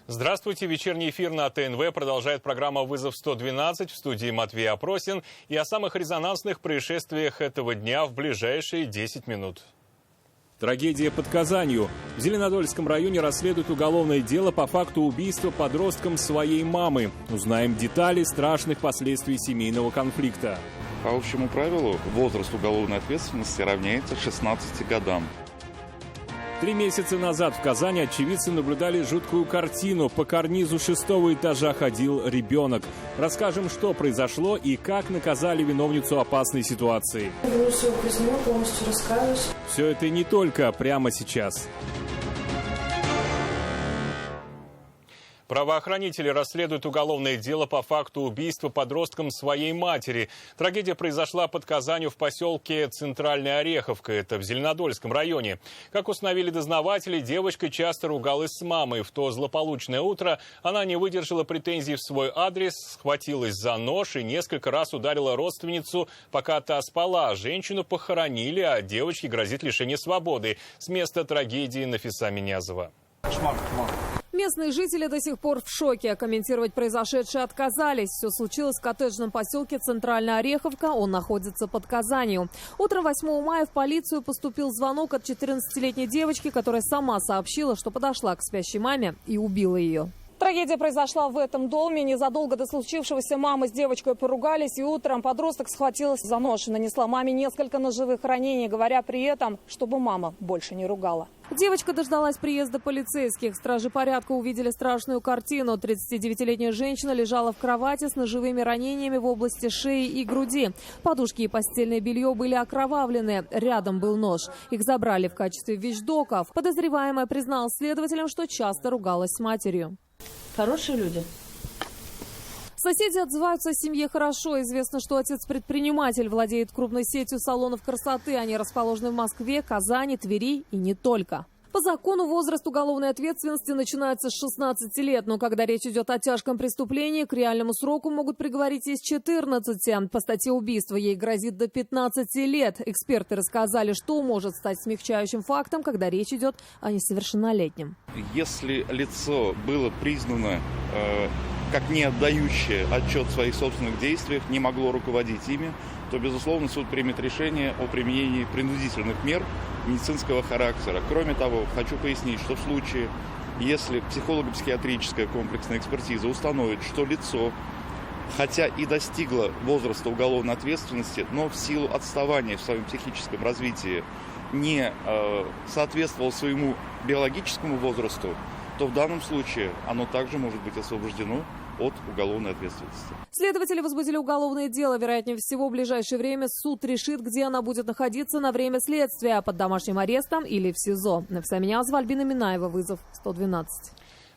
Здравствуйте. Вечерний эфир на ТНВ продолжает программа «Вызов-112». В студии Матвей Опросин. И о самых резонансных происшествиях этого дня в ближайшие 10 минут. Трагедия под Казанью. В Зеленодольском районе расследуют уголовное дело по факту убийства подростком своей мамы. Узнаем детали страшных последствий семейного конфликта. По общему правилу, возраст уголовной ответственности равняется 16 годам. 3 месяца назад в Казани очевидцы наблюдали жуткую картину. По карнизу 6-го этажа ходил ребенок. Расскажем, что произошло и как наказали виновницу опасной ситуации. Я все признаю, полностью раскаюсь. Все это не только прямо сейчас. Правоохранители расследуют уголовное дело по факту убийства подростком своей матери. Трагедия произошла под Казанью в поселке Центральная Ореховка, это в Зеленодольском районе. Как установили дознаватели, девочка часто ругалась с мамой. В то злополучное утро она не выдержала претензий в свой адрес, схватилась за нож и несколько раз ударила родственницу, пока та спала. Женщину похоронили, а девочке грозит лишение свободы. С места трагедии Нафиса Минязова. Местные жители до сих пор в шоке. Комментировать произошедшее отказались. Все случилось в коттеджном поселке Центральная Ореховка. Он находится под Казанью. Утром 8 мая в полицию поступил звонок от 14-летней девочки, которая сама сообщила, что подошла к спящей маме и убила ее. Трагедия произошла в этом доме. Незадолго до случившегося мама с девочкой поругались, и утром подросток схватилась за нож и нанесла маме несколько ножевых ранений, говоря при этом, чтобы мама больше не ругала. Девочка дождалась приезда полицейских. Стражи порядка увидели страшную картину. 39-летняя женщина лежала в кровати с ножевыми ранениями в области шеи и груди. Подушки и постельное белье были окровавлены. Рядом был нож. Их забрали в качестве вещдоков. Подозреваемая призналась следователям, что часто ругалась с матерью. Хорошие люди. Соседи отзываются о семье хорошо. Известно, что отец-предприниматель владеет крупной сетью салонов красоты. Они расположены в Москве, Казани, Твери и не только. По закону возраст уголовной ответственности начинается с 16 лет. Но когда речь идет о тяжком преступлении, к реальному сроку могут приговорить из 14. По статье убийства ей грозит до 15 лет. Эксперты рассказали, что может стать смягчающим фактом, когда речь идет о несовершеннолетнем. Если лицо было признано как не отдающее отчет в своих собственных действиях, не могло руководить ими, то, безусловно, суд примет решение о применении принудительных мер медицинского характера. Кроме того, хочу пояснить, что в случае, если психолого-психиатрическая комплексная экспертиза установит, что лицо, хотя и достигло возраста уголовной ответственности, но в силу отставания в своем психическом развитии не соответствовало своему биологическому возрасту, то в данном случае оно также может быть освобождено от уголовной ответственности. Следователи возбудили уголовное дело. Вероятнее всего, в ближайшее время суд решит, где она будет находиться на время следствия, под домашним арестом или в СИЗО. Нафиса Минязова, Альбина Минаева, «Вызов-112».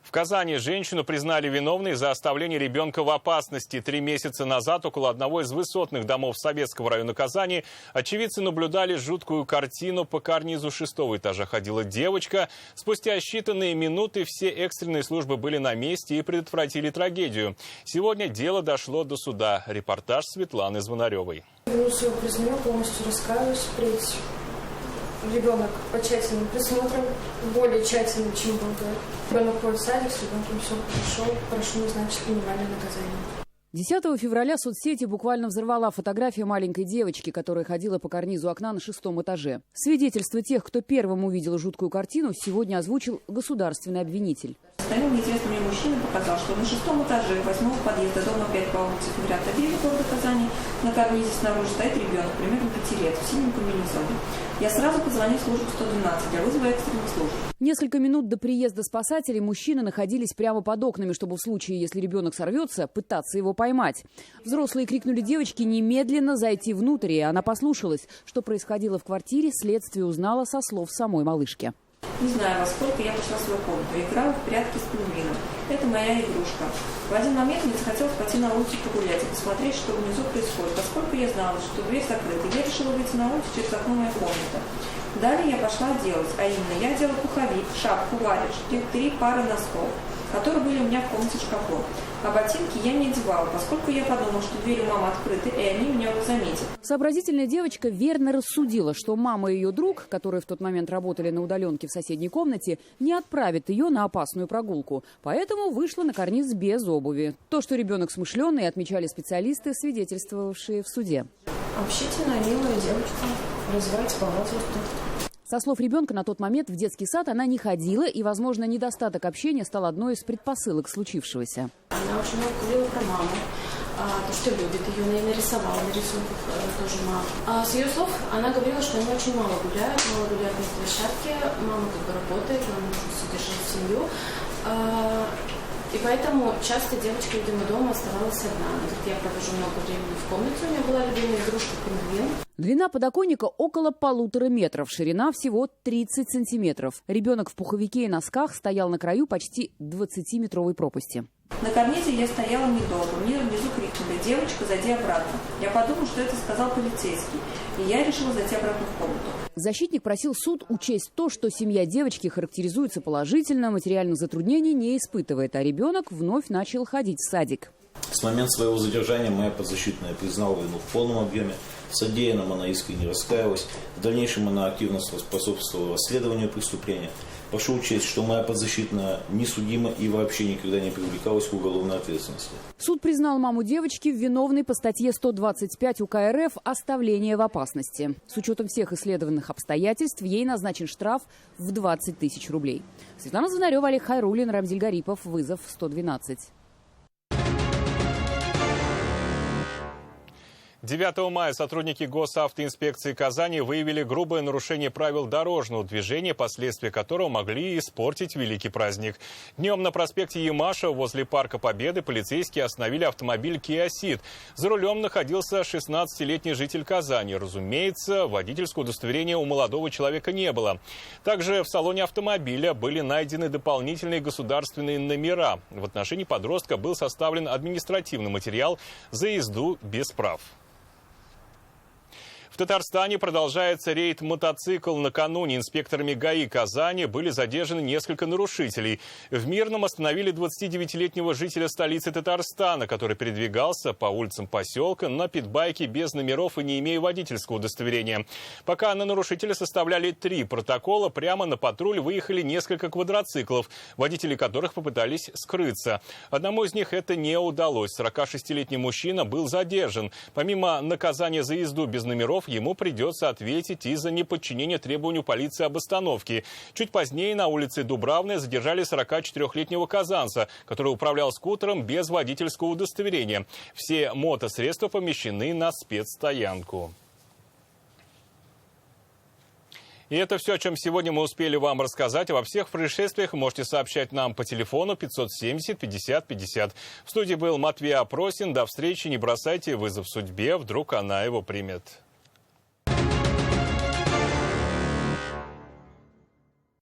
В Казани женщину признали виновной за оставление ребенка в опасности. 3 месяца назад около одного из высотных домов Советского района Казани очевидцы наблюдали жуткую картину. По карнизу 6-го этажа ходила девочка. Спустя считанные минуты все экстренные службы были на месте и предотвратили трагедию. Сегодня дело дошло до суда. Репортаж Светланы Звонаревой. Я все признаю, полностью раскаюсь впредь. Ребенок под тщательным присмотром, более тщательным, чем был до. Ребенок ходит в садик, с ребенком все хорошо, прошу назначить минимальное наказание. 10 февраля соцсети буквально взорвала фотография маленькой девочки, которая ходила по карнизу окна на 6-м этаже. Свидетельство тех, кто первым увидел жуткую картину, сегодня озвучил государственный обвинитель. Остановил неизвестный мне мужчина, показал, что на 6-м этаже 8-го подъезда дома 5 по улице Феврата 9 города Казани на карнизе снаружи стоит ребенок, примерно 5 лет, в синем комбинезоне. Я сразу позвонил в службу 112 для вызова экстренных служб. Несколько минут до приезда спасателей мужчины находились прямо под окнами, чтобы в случае, если ребенок сорвется, пытаться его поймать. Взрослые крикнули девочке немедленно зайти внутрь, и она послушалась. Что происходило в квартире, следствие узнало со слов самой малышки. Не знаю, во сколько я пошла в свою комнату. Играла в прятки с пингвином. Это моя игрушка. В один момент мне захотелось пойти на улицу погулять и посмотреть, что внизу происходит. Поскольку я знала, что дверь закрыта, я решила выйти на улицу через окно моей комнаты. Далее я пошла делать, а именно я делала пуховик, шапку, варежки, 3 пары носков. которые были у меня в комнате шкафу. А ботинки я не одевала, поскольку я подумала, что дверь у мамы открыты, и они меня уже заметят. Сообразительная девочка верно рассудила, что мама и ее друг, которые в тот момент работали на удаленке в соседней комнате, не отправят ее на опасную прогулку. Поэтому вышла на карниз без обуви. То, что ребенок смышленый, отмечали специалисты, свидетельствовавшие в суде. Общительная, милая девочка, развивается по возрасту. Со слов ребенка, на тот момент в детский сад она не ходила, и, возможно, недостаток общения стал одной из предпосылок случившегося. Она очень много говорила про маму, то, что любит ее, она нарисовала на рисунках тоже маму. С ее слов она говорила, что они очень мало гуляют на площадке, мама как бы работает, она может содержать семью. И поэтому часто девочка, видимо, дома оставалась одна. Она говорит, я провожу много времени в комнате, у меня была любимая игрушка пингвин. Длина подоконника около 1,5 метра, ширина всего 30 сантиметров. Ребенок в пуховике и носках стоял на краю почти 20-метровой пропасти. На карнизе я стояла недолго. Мне внизу крикнули: «Девочка, зайди обратно». Я подумала, что это сказал полицейский, и я решила зайти обратно в комнату. Защитник просил суд учесть то, что семья девочки характеризуется положительно, материальных затруднений не испытывает, а ребенок вновь начал ходить в садик. С момента своего задержания моя подзащитная признала вину в полном объеме. В содеянном она искренне раскаялась. В дальнейшем она активно способствовала расследованию преступления. Прошу учесть, что моя подзащитная не судима и вообще никогда не привлекалась к уголовной ответственности. Суд признал маму девочки виновной по статье 125 УК РФ «Оставление в опасности». С учетом всех исследованных обстоятельств ей назначен штраф в 20 тысяч рублей. Светлана Звонарева, Олег Хайруллин, Рамзиль Гарипов. Вызов 112. 9 мая сотрудники Госавтоинспекции Казани выявили грубое нарушение правил дорожного движения, последствия которого могли испортить великий праздник. Днем на проспекте Ямаша возле Парка Победы полицейские остановили автомобиль Kia Ceed. За рулем находился 16-летний житель Казани. Разумеется, водительского удостоверения у молодого человека не было. Также в салоне автомобиля были найдены дополнительные государственные номера. В отношении подростка был составлен административный материал за езду без прав. В Татарстане продолжается рейд «Мотоцикл». Накануне инспекторами ГАИ Казани были задержаны несколько нарушителей. В Мирном остановили 29-летнего жителя столицы Татарстана, который передвигался по улицам поселка на питбайке без номеров и не имея водительского удостоверения. Пока на нарушителя составляли 3 протокола, прямо на патруль выехали несколько квадроциклов, водители которых попытались скрыться. Одному из них это не удалось. 46-летний мужчина был задержан. Помимо наказания за езду без номеров, ему придется ответить и за неподчинение требованию полиции об остановке. Чуть позднее на улице Дубравная задержали 44-летнего казанца, который управлял скутером без водительского удостоверения. Все мотосредства помещены на спецстоянку. И это все, о чем сегодня мы успели вам рассказать. Во всех происшествиях можете сообщать нам по телефону 570 50 50. В студии был Матвей Опросин. До встречи. Не бросайте вызов судьбе, вдруг она его примет.